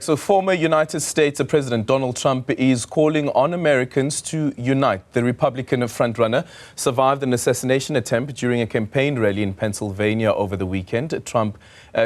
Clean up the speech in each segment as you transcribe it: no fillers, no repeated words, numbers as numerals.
So former United States President Donald Trump is calling on Americans to unite. The Republican frontrunner survived an assassination attempt during a campaign rally in Pennsylvania over the weekend. Trump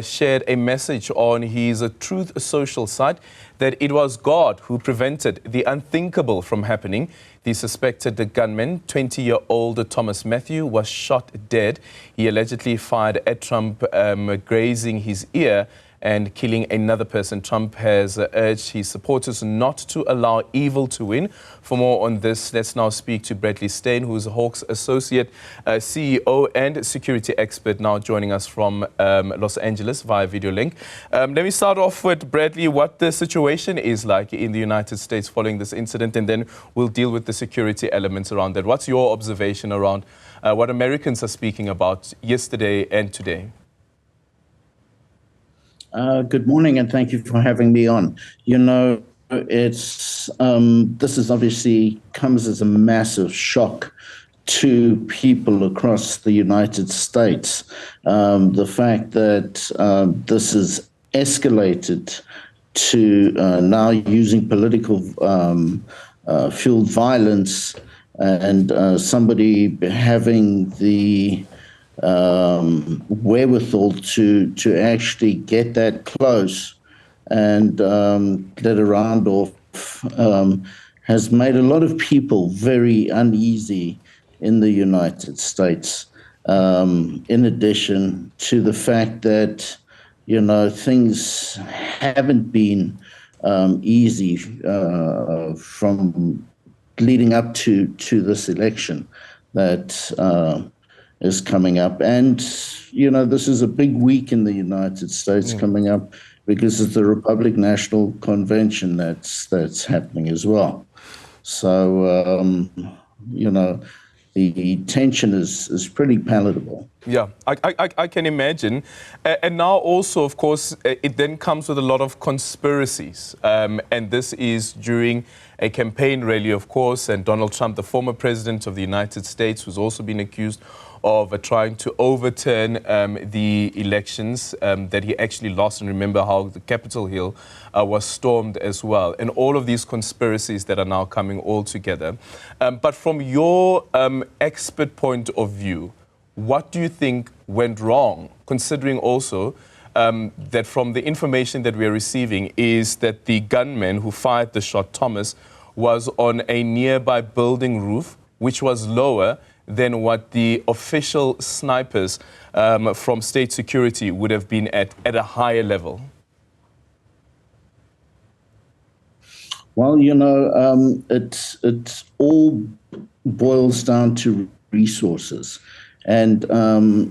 shared a message on his Truth Social site that it was God who prevented the unthinkable from happening. The suspected gunman, 20-year-old Thomas Matthew, was shot dead. He allegedly fired at Trump, grazing his ear and killing another person. Trump has urged his supporters not to allow evil to win. For more on this, let's now speak to Steyn, who is Hawk's Associate CEO and security expert, now joining us from Los Angeles via video link. Let me start off with Bradley, what the situation is like in the United States following this incident, and then we'll deal with the security elements around that. What's your observation around what Americans are speaking about yesterday and today? Good morning, and thank you for having me on. You know, this is obviously comes as a massive shock to people across the United States. The fact that this is escalated to now using political fueled violence, and somebody having the wherewithal to actually get that close and let a round off has made a lot of people very uneasy in the United States. In addition to the fact that, you know, things haven't been easy from leading up to this election that is coming up. And, you know, this is a big week in the United States coming up because it's the Republican National Convention that's happening as well. So, you know, the tension is pretty palatable. Yeah, I can imagine. And now also, of course, it then comes with a lot of conspiracies. And this is during a campaign rally, of course, and Donald Trump, the former president of the United States, who's also been accused of trying to overturn the elections that he actually lost. And remember how the Capitol Hill was stormed as well. And all of these conspiracies that are now coming all together. But from your expert point of view, what do you think went wrong, considering also that from the information that we are receiving is that the gunman who fired the shot, Thomas, was on a nearby building roof, which was lower than what the official snipers from state security would have been at a higher level? Well, you know, it all boils down to resources. And,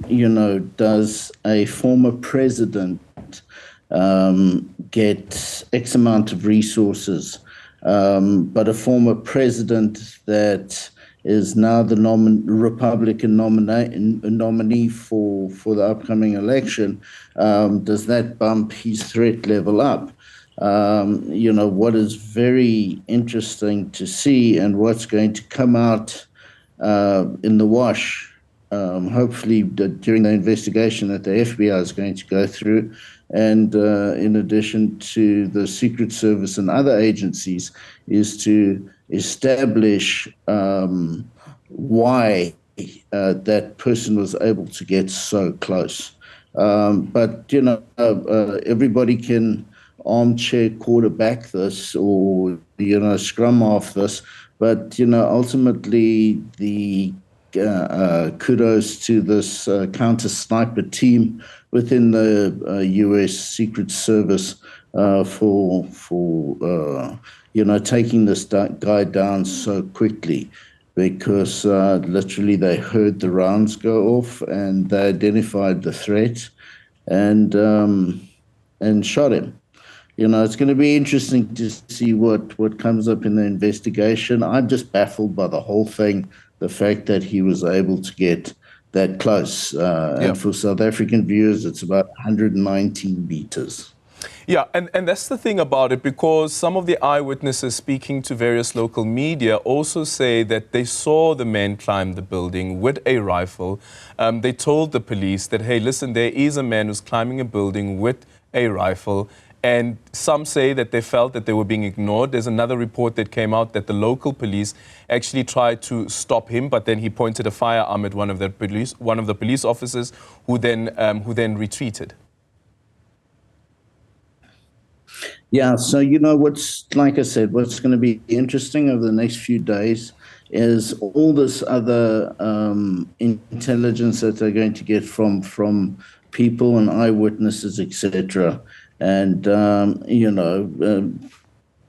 you know, does a former president get X amount of resources, but a former president that is now the Republican nominee for the upcoming election, does that bump his threat level up? You know, what is very interesting to see and what's going to come out in the wash, hopefully during the investigation that the FBI is going to go through, and in addition to the Secret Service and other agencies, is to establish why that person was able to get so close. But, you know, everybody can armchair quarterback this or, you know, scrum off this. But, you know, ultimately the kudos to this counter-sniper team within the U.S. Secret Service for you know, taking this guy down so quickly, because literally they heard the rounds go off and they identified the threat and shot him. You know, it's going to be interesting to see what comes up in the investigation. I'm just baffled by the whole thing, the fact that he was able to get that close. And for South African viewers, it's about 119 meters. Yeah, and that's the thing about it, because some of the eyewitnesses speaking to various local media also say that they saw the man climb the building with a rifle. They told the police that, hey, listen, there is a man who's climbing a building with a rifle. And some say that they felt that they were being ignored. There's another report that came out that the local police actually tried to stop him, but then he pointed a firearm at one of the police officers, who then retreated. Yeah, so like I said, what's going to be interesting over the next few days is all this other intelligence that they're going to get from people and eyewitnesses, etc. And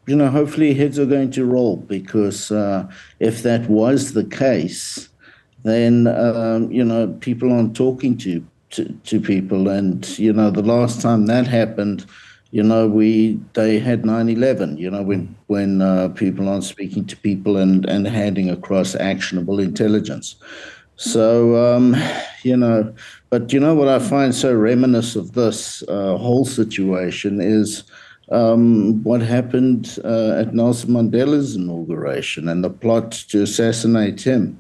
hopefully heads are going to roll, because if that was the case, then people aren't talking to people, and the last time that happened, they had 9/11, when people aren't speaking to people and handing across actionable intelligence. So, but what I find so reminiscent of this whole situation is what happened at Nelson Mandela's inauguration and the plot to assassinate him.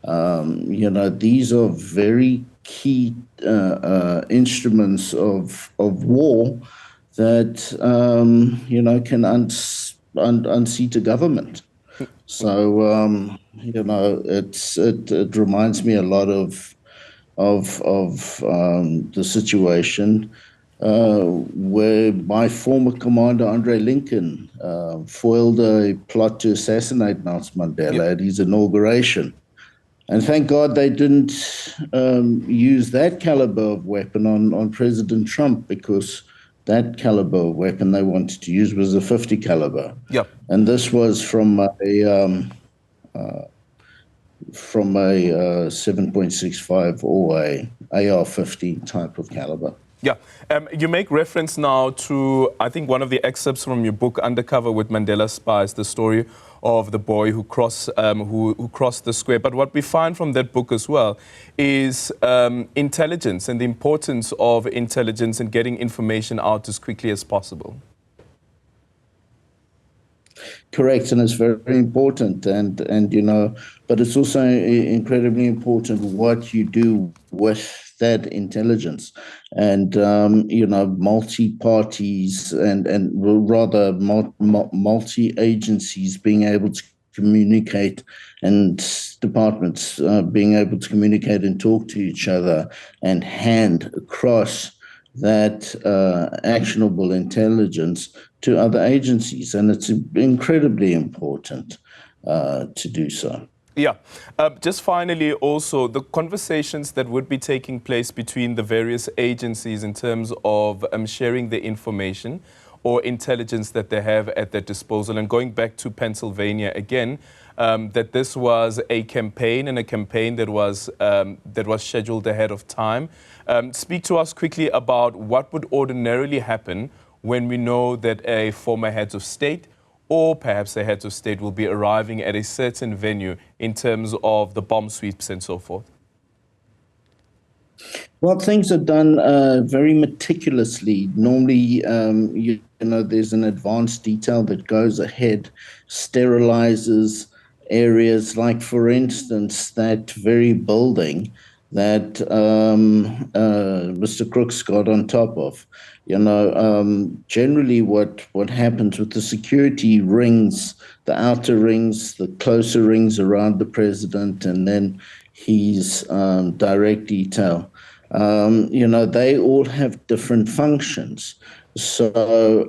These are very key instruments of war that can unseat a government. So it reminds me a lot of the situation where my former commander Andre Lincoln foiled a plot to assassinate Nelson Mandela at his inauguration. And thank God they didn't use that caliber of weapon on President Trump, because that caliber of weapon they wanted to use was a .50 caliber. Yep. And this was from a 7.65 or a AR-50 type of caliber. Yeah. You make reference now to, I think, one of the excerpts from your book, Undercover with Mandela Spies, the story of the boy who crossed the square. But what we find from that book as well is intelligence and the importance of intelligence and getting information out as quickly as possible. Correct, and it's very important, and but it's also incredibly important what you do with that intelligence, and multi-parties and rather multi-agencies being able to communicate, and departments being able to communicate and talk to each other and hand across that actionable intelligence to other agencies, and it's incredibly important to do so. Yeah. Just finally, also, the conversations that would be taking place between the various agencies in terms of sharing the information or intelligence that they have at their disposal. And going back to Pennsylvania again, that this was a campaign, and a campaign that was scheduled ahead of time. Speak to us quickly about what would ordinarily happen when we know that a former head of state or perhaps the heads of state will be arriving at a certain venue in terms of the bomb sweeps and so forth? Well, things are done very meticulously. Normally, there's an advanced detail that goes ahead, sterilizes areas, like, for instance, that very building that Mr. Crooks got on top of. Generally what happens with the security rings, the outer rings, the closer rings around the president, and then his direct detail, they all have different functions. So,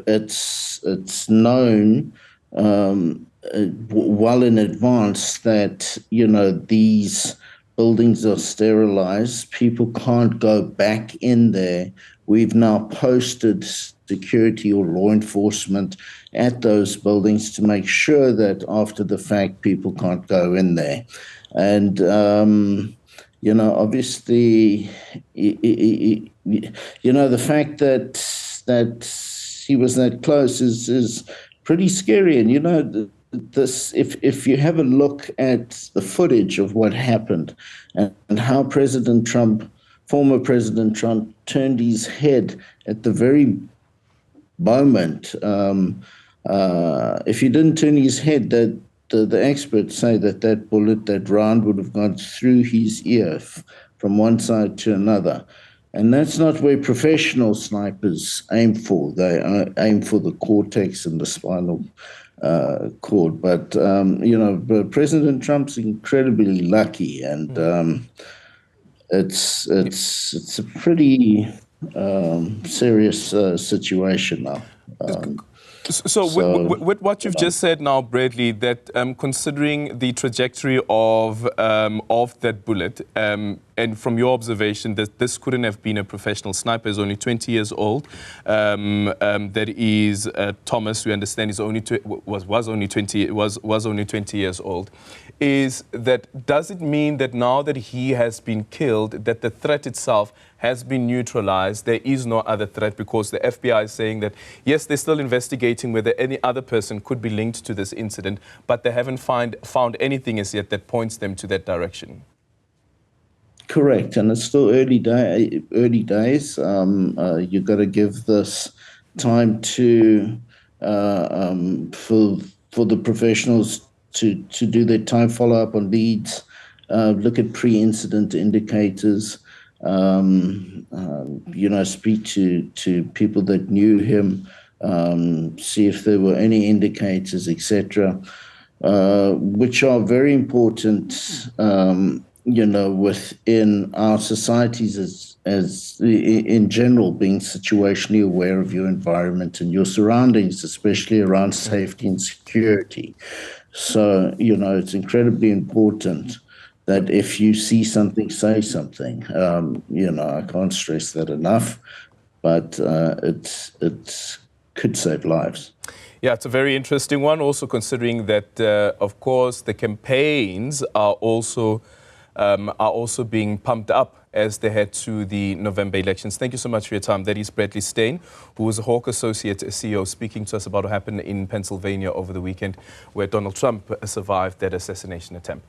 it's known well in advance that, these buildings are sterilized. People can't go back in there. We've now posted security or law enforcement at those buildings to make sure that after the fact, people can't go in there. And, obviously, the fact that he was that close is pretty scary. And, if you have a look at the footage of what happened and how former President Trump turned his head at the very moment, if he didn't turn his head, that the experts say that bullet, that round would have gone through his ear from one side to another. And that's not where professional snipers aim for. They aim for the cortex and the spinal cord. But, but President Trump's incredibly lucky, and it's a pretty serious situation now. With what you've just said now, Bradley, that considering the trajectory of that bullet, and from your observation that this couldn't have been a professional sniper, is only 20 years old. That is Thomas, we understand, is only was only 20 years old. Is that, does it mean that now that he has been killed, that the threat itself has been neutralized? There is no other threat, because the FBI is saying that yes, they're still investigating whether any other person could be linked to this incident, but they haven't found anything as yet that points them to that direction. Correct, and it's still early days. You've got to give this time to for the professionals to do their time follow-up on leads, look at pre-incident indicators, speak to people that knew him, see if there were any indicators, etc., which are very important, within our societies as in general, being situationally aware of your environment and your surroundings, especially around safety and security. So, it's incredibly important that if you see something, say something. I can't stress that enough, but it could save lives. Yeah, it's a very interesting one, also considering that, of course, the campaigns are also being pumped up as they head to the November elections. Thank you so much for your time. That is Bradley Steyn, who is a Hawk Associate CEO, speaking to us about what happened in Pennsylvania over the weekend, where Donald Trump survived that assassination attempt.